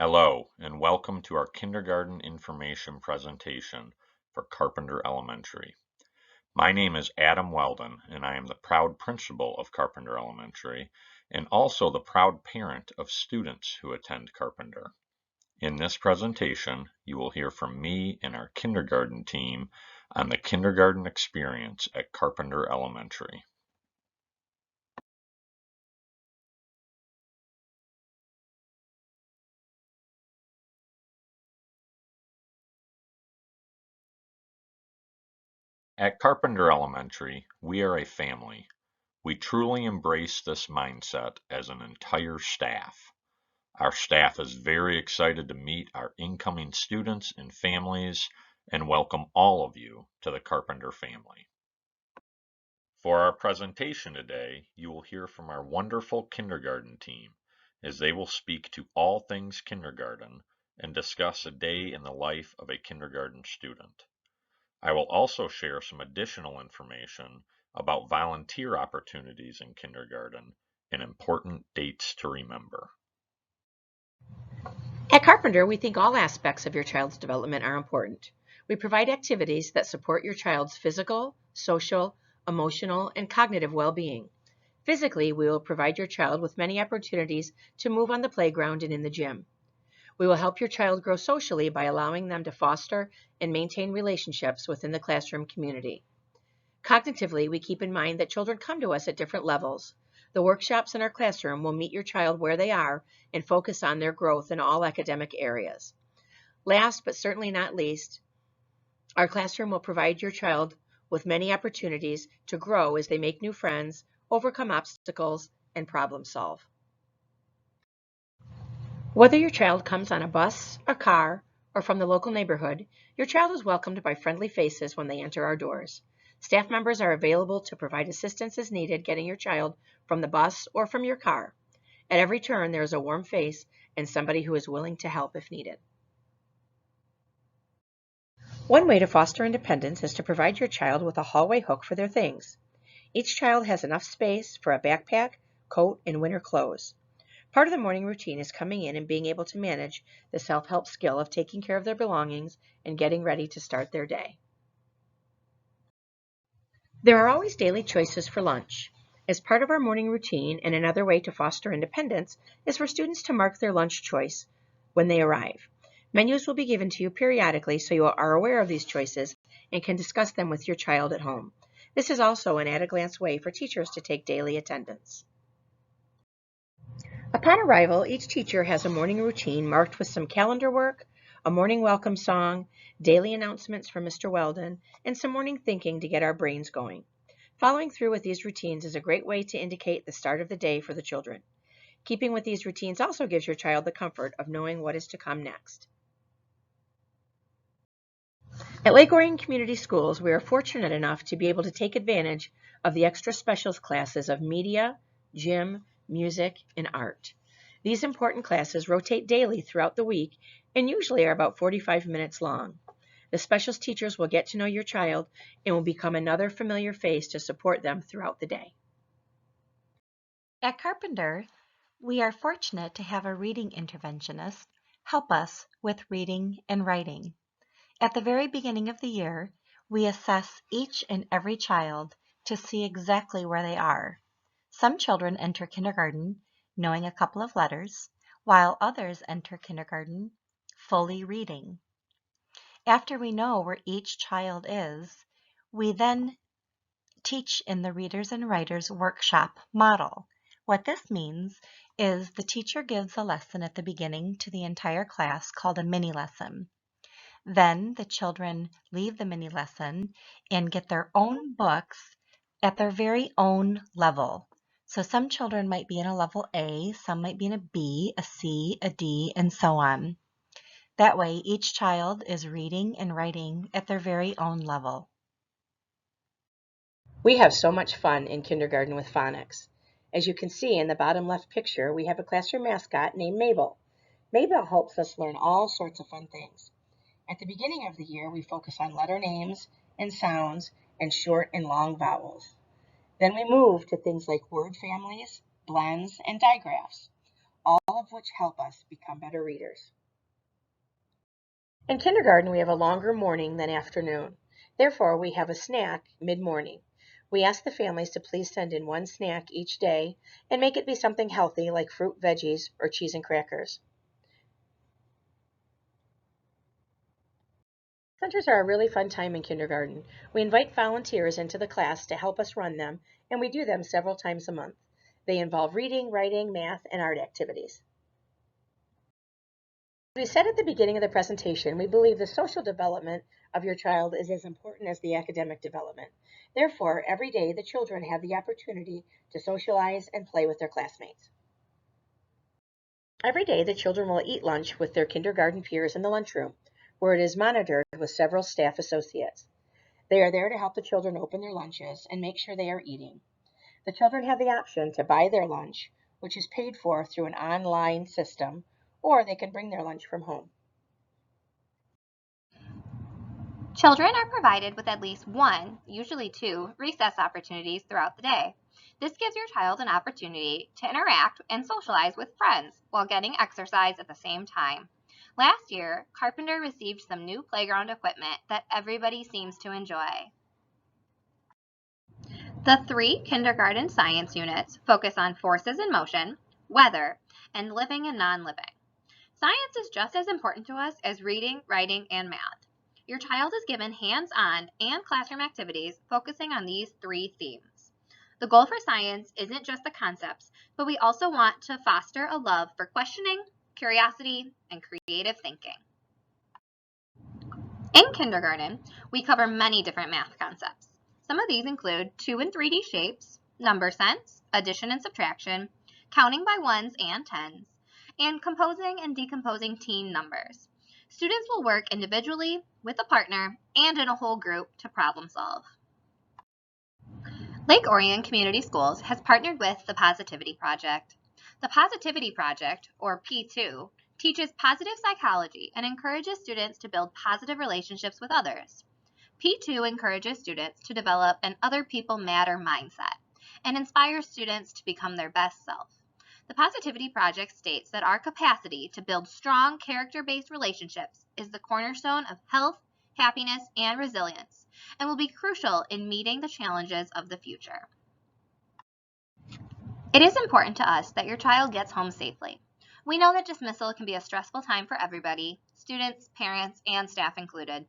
Hello, and welcome to our kindergarten information presentation for Carpenter Elementary. My name is Adam Weldon, and I am the proud principal of Carpenter Elementary, and also the proud parent of students who attend Carpenter. In this presentation, you will hear from me and our kindergarten team on the kindergarten experience at Carpenter Elementary. At Carpenter Elementary, we are a family. We truly embrace this mindset as an entire staff. Our staff is very excited to meet our incoming students and families and welcome all of you to the Carpenter family. For our presentation today, you will hear from our wonderful kindergarten team as they will speak to all things kindergarten and discuss a day in the life of a kindergarten student. I will also share some additional information about volunteer opportunities in kindergarten and important dates to remember. At Carpenter, we think all aspects of your child's development are important. We provide activities that support your child's physical, social, emotional, and cognitive well-being. Physically, we will provide your child with many opportunities to move on the playground and in the gym. We will help your child grow socially by allowing them to foster and maintain relationships within the classroom community. Cognitively, we keep in mind that children come to us at different levels. The workshops in our classroom will meet your child where they are and focus on their growth in all academic areas. Last but certainly not least, our classroom will provide your child with many opportunities to grow as they make new friends, overcome obstacles, and problem solve. Whether your child comes on a bus, a car, or from the local neighborhood, your child is welcomed by friendly faces when they enter our doors. Staff members are available to provide assistance as needed getting your child from the bus or from your car. At every turn, there is a warm face and somebody who is willing to help if needed. One way to foster independence is to provide your child with a hallway hook for their things. Each child has enough space for a backpack, coat, and winter clothes. Part of the morning routine is coming in and being able to manage the self-help skill of taking care of their belongings and getting ready to start their day. There are always daily choices for lunch. As part of our morning routine and another way to foster independence is for students to mark their lunch choice when they arrive. Menus will be given to you periodically so you are aware of these choices and can discuss them with your child at home. This is also an at-a-glance way for teachers to take daily attendance. Upon arrival, each teacher has a morning routine marked with some calendar work, a morning welcome song, daily announcements from Mr. Weldon, and some morning thinking to get our brains going. Following through with these routines is a great way to indicate the start of the day for the children. Keeping with these routines also gives your child the comfort of knowing what is to come next. At Lake Orion Community Schools, we are fortunate enough to be able to take advantage of the extra specials classes of media, gym, music, and art. These important classes rotate daily throughout the week and usually are about 45 minutes long. The specials teachers will get to know your child and will become another familiar face to support them throughout the day. At Carpenter, we are fortunate to have a reading interventionist help us with reading and writing. At the very beginning of the year, we assess each and every child to see exactly where they are. Some children enter kindergarten knowing a couple of letters, while others enter kindergarten fully reading. After we know where each child is, we then teach in the Readers and Writers Workshop model. What this means is the teacher gives a lesson at the beginning to the entire class called a mini lesson. Then the children leave the mini lesson and get their own books at their very own level. So some children might be in a level A, some might be in a B, a C, a D, and so on. That way, each child is reading and writing at their very own level. We have so much fun in kindergarten with phonics. As you can see in the bottom left picture, we have a classroom mascot named Mabel. Mabel helps us learn all sorts of fun things. At the beginning of the year, we focus on letter names and sounds and short and long vowels. Then we move to things like word families, blends, and digraphs. all of which help us become better readers. In kindergarten, we have a longer morning than afternoon. Therefore, we have a snack mid-morning. We ask the families to please send in one snack each day and make it be something healthy like fruit, veggies, or cheese and crackers. Centers are a really fun time in kindergarten. We invite volunteers into the class to help us run them, and we do them several times a month. They involve reading, writing, math, and art activities. As we said at the beginning of the presentation, we believe the social development of your child is as important as the academic development. Therefore, every day the children have the opportunity to socialize and play with their classmates. Every day the children will eat lunch with their kindergarten peers in the lunchroom, where it is monitored with several staff associates. They are there to help the children open their lunches and make sure they are eating. The children have the option to buy their lunch, which is paid for through an online system, or they can bring their lunch from home. Children are provided with at least one, usually two, recess opportunities throughout the day. This gives your child an opportunity to interact and socialize with friends while getting exercise at the same time. Last year, Carpenter received some new playground equipment that everybody seems to enjoy. The 3 kindergarten science units focus on forces in motion, weather, and living and non-living. Science is just as important to us as reading, writing, and math. Your child is given hands-on and classroom activities focusing on these 3 themes. The goal for science isn't just the concepts, but we also want to foster a love for questioning, curiosity, and creative thinking. In kindergarten, we cover many different math concepts. Some of these include 2 and 3D shapes, number sense, addition and subtraction, counting by ones and tens, and composing and decomposing teen numbers. Students will work individually, with a partner, and in a whole group to problem solve. Lake Orion Community Schools has partnered with the Positivity Project. The Positivity Project, or P2, teaches positive psychology and encourages students to build positive relationships with others. P2 encourages students to develop an other people matter mindset and inspires students to become their best self. The Positivity Project states that our capacity to build strong character-based relationships is the cornerstone of health, happiness, and resilience, and will be crucial in meeting the challenges of the future. It is important to us that your child gets home safely. We know that dismissal can be a stressful time for everybody, students, parents, and staff included.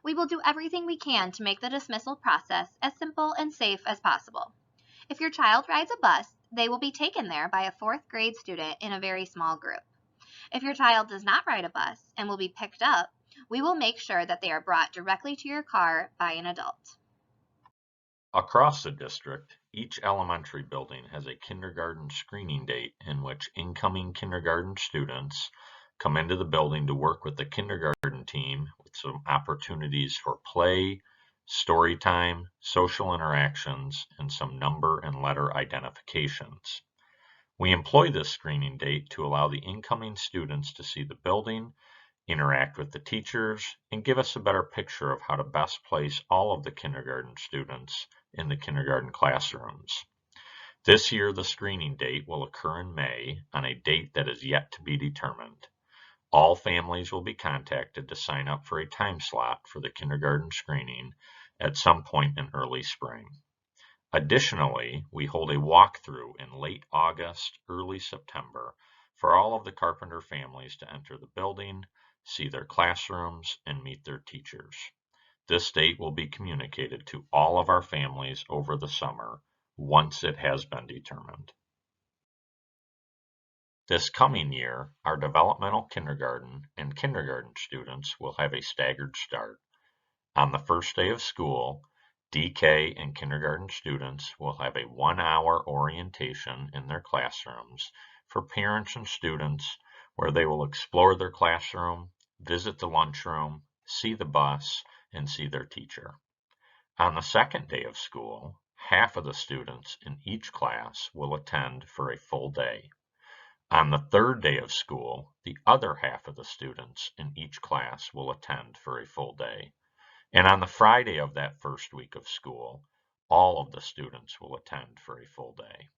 We will do everything we can to make the dismissal process as simple and safe as possible. If your child rides a bus, they will be taken there by a 4th grade student in a very small group. If your child does not ride a bus and will be picked up, we will make sure that they are brought directly to your car by an adult. Across the district, each elementary building has a kindergarten screening date in which incoming kindergarten students come into the building to work with the kindergarten team with some opportunities for play, story time, social interactions, and some number and letter identifications. We employ this screening date to allow the incoming students to see the building, interact with the teachers, and give us a better picture of how to best place all of the kindergarten students in the kindergarten classrooms. This year, the screening date will occur in May on a date that is yet to be determined. All families will be contacted to sign up for a time slot for the kindergarten screening at some point in early spring. Additionally, we hold a walkthrough in late August, early September for all of the Carpenter families to enter the building, see their classrooms, and meet their teachers. This date will be communicated to all of our families over the summer once it has been determined. This coming year, our developmental kindergarten and kindergarten students will have a staggered start. On the first day of school, DK and kindergarten students will have a 1-hour orientation in their classrooms for parents and students where they will explore their classroom, visit the lunchroom, see the bus, and see their teacher. On the second day of school, half of the students in each class will attend for a full day. On the third day of school, the other half of the students in each class will attend for a full day. And on the Friday of that first week of school, all of the students will attend for a full day.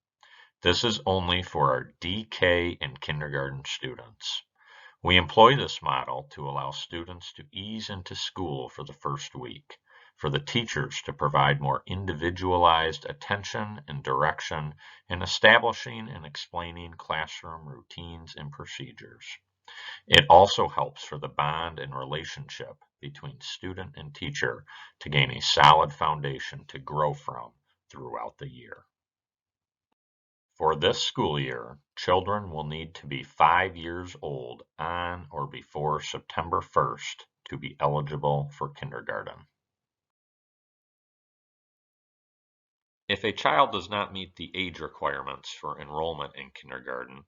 This is only for our DK and kindergarten students. We employ this model to allow students to ease into school for the first week, for the teachers to provide more individualized attention and direction in establishing and explaining classroom routines and procedures. It also helps for the bond and relationship between student and teacher to gain a solid foundation to grow from throughout the year. For this school year, children will need to be 5 years old on or before September 1st to be eligible for kindergarten. If a child does not meet the age requirements for enrollment in kindergarten,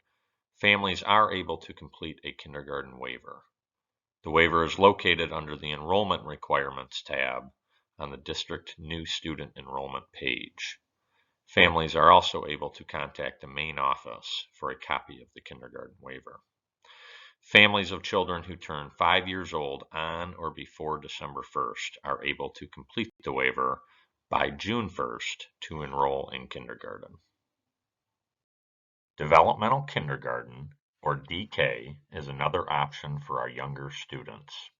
families are able to complete a kindergarten waiver. The waiver is located under the Enrollment Requirements tab on the District New Student Enrollment page. Families are also able to contact the main office for a copy of the kindergarten waiver. Families of children who turn 5 years old on or before December 1st are able to complete the waiver by June 1st to enroll in kindergarten. Developmental kindergarten, or DK, is another option for our younger students.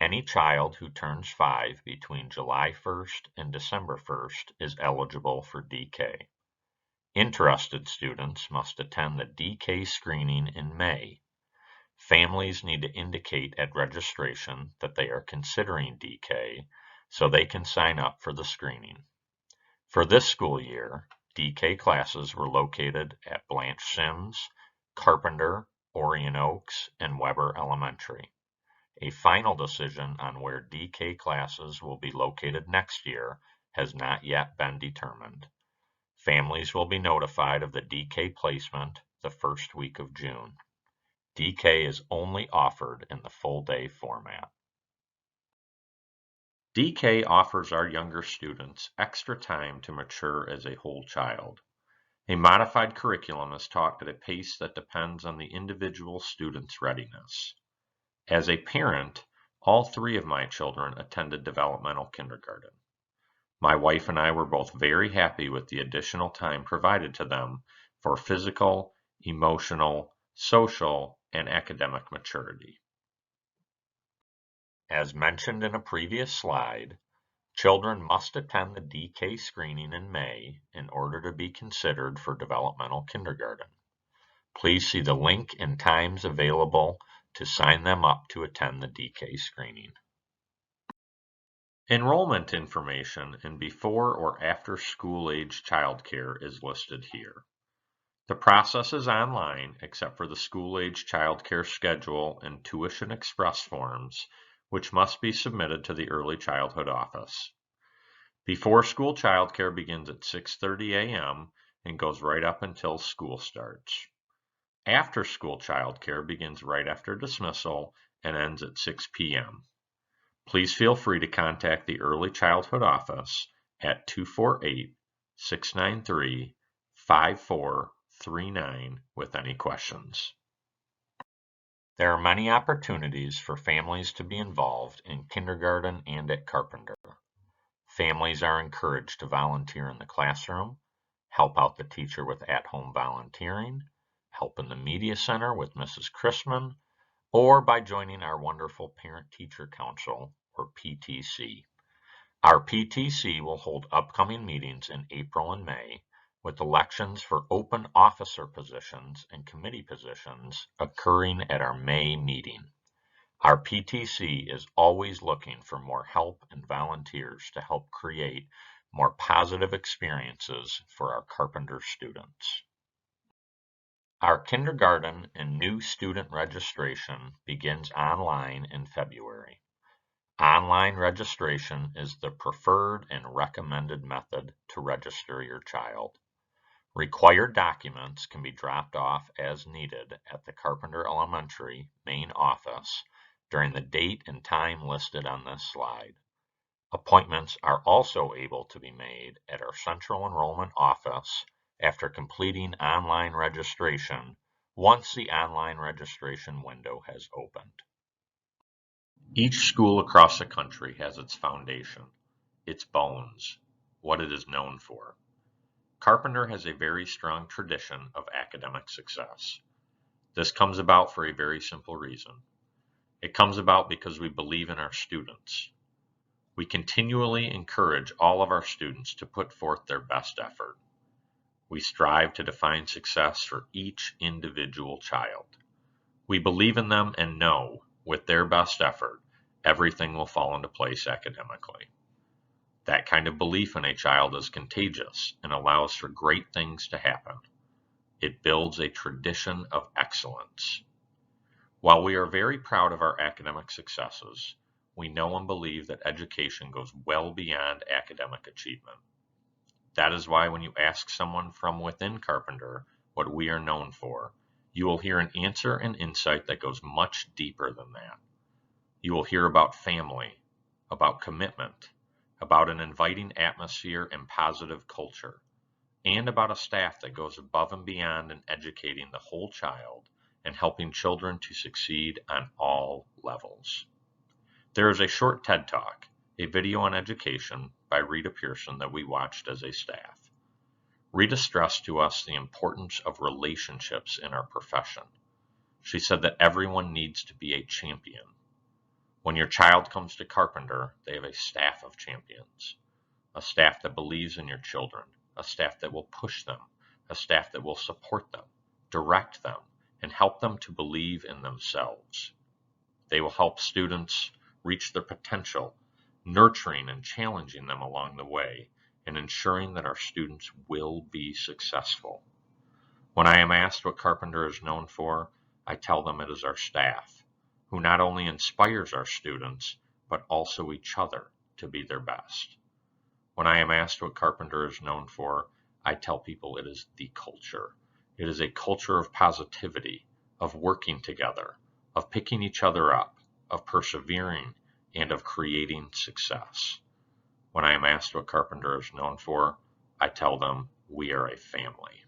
Any child who turns 5 between July 1st and December 1st is eligible for DK. Interested students must attend the DK screening in May. Families need to indicate at registration that they are considering DK so they can sign up for the screening. For this school year, DK classes were located at Blanche Sims, Carpenter, Orion Oaks, and Weber Elementary. A final decision on where DK classes will be located next year has not yet been determined. Families will be notified of the DK placement the first week of June. DK is only offered in the full-day format. DK offers our younger students extra time to mature as a whole child. A modified curriculum is taught at a pace that depends on the individual student's readiness. As a parent, all 3 of my children attended developmental kindergarten. My wife and I were both very happy with the additional time provided to them for physical, emotional, social, and academic maturity. As mentioned in a previous slide, children must attend the DK screening in May in order to be considered for developmental kindergarten. Please see the link and times available to sign them up to attend the DK screening. Enrollment information in before or after school-age childcare is listed here. The process is online except for the school-age childcare schedule and tuition express forms, which must be submitted to the Early Childhood Office. Before school childcare begins at 6:30 a.m. and goes right up until school starts. After school childcare begins right after dismissal and ends at 6 p.m. Please feel free to contact the Early Childhood Office at 248-693-5439 with any questions. There are many opportunities for families to be involved in kindergarten and at Carpenter. Families are encouraged to volunteer in the classroom, help out the teacher with at-home volunteering, help in the media center with Mrs. Chrisman, or by joining our wonderful Parent-Teacher Council, or PTC. Our PTC will hold upcoming meetings in April and May, with elections for open officer positions and committee positions occurring at our May meeting. Our PTC is always looking for more help and volunteers to help create more positive experiences for our Carpenter students. Our kindergarten and new student registration begins online in February. Online registration is the preferred and recommended method to register your child. Required documents can be dropped off as needed at the Carpenter Elementary main office during the date and time listed on this slide. Appointments are also able to be made at our Central Enrollment Office after completing online registration once the online registration window has opened. Each school across the country has its foundation, its bones, what it is known for. Carpenter has a very strong tradition of academic success. This comes about for a very simple reason. It comes about because we believe in our students. We continually encourage all of our students to put forth their best effort. We strive to define success for each individual child. We believe in them and know, with their best effort, everything will fall into place academically. That kind of belief in a child is contagious and allows for great things to happen. It builds a tradition of excellence. While we are very proud of our academic successes, we know and believe that education goes well beyond academic achievement. That is why when you ask someone from within Carpenter what we are known for, you will hear an answer and insight that goes much deeper than that. You will hear about family, about commitment, about an inviting atmosphere and positive culture, and about a staff that goes above and beyond in educating the whole child and helping children to succeed on all levels. There is a short TED Talk, a video on education by Rita Pearson that we watched as a staff. Rita stressed to us the importance of relationships in our profession. She said that everyone needs to be a champion. When your child comes to Carpenter, they have a staff of champions, a staff that believes in your children, a staff that will push them, a staff that will support them, direct them, and help them to believe in themselves. They will help students reach their potential, nurturing and challenging them along the way, and ensuring that our students will be successful. When I am asked what Carpenter is known for, I tell them it is our staff, who not only inspires our students, but also each other to be their best. When I am asked what Carpenter is known for, I tell people it is the culture. It is a culture of positivity, of working together, of picking each other up, of persevering, and of creating success. When I am asked what Carpenter is known for, I tell them we are a family.